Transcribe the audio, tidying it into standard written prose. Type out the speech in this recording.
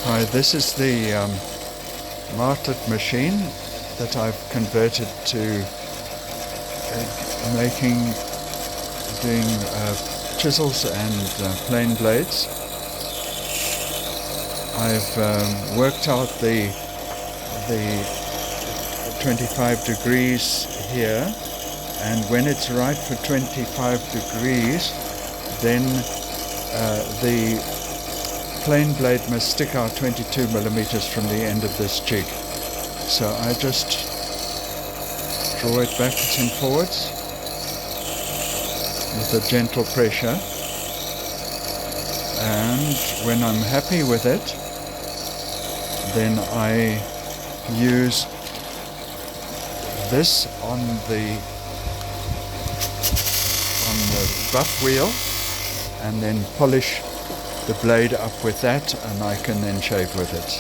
Hi, this is the martlet machine that I've converted to doing chisels and plain blades. I've worked out the 25 degrees here, and when it's right for 25 degrees, then the plain blade must stick out 22 millimeters from the end of this jig. So I just draw it backwards and forwards with a gentle pressure, and when I'm happy with it, then I use this on the buff wheel and then polish the blade up with that, and I can then shave with it.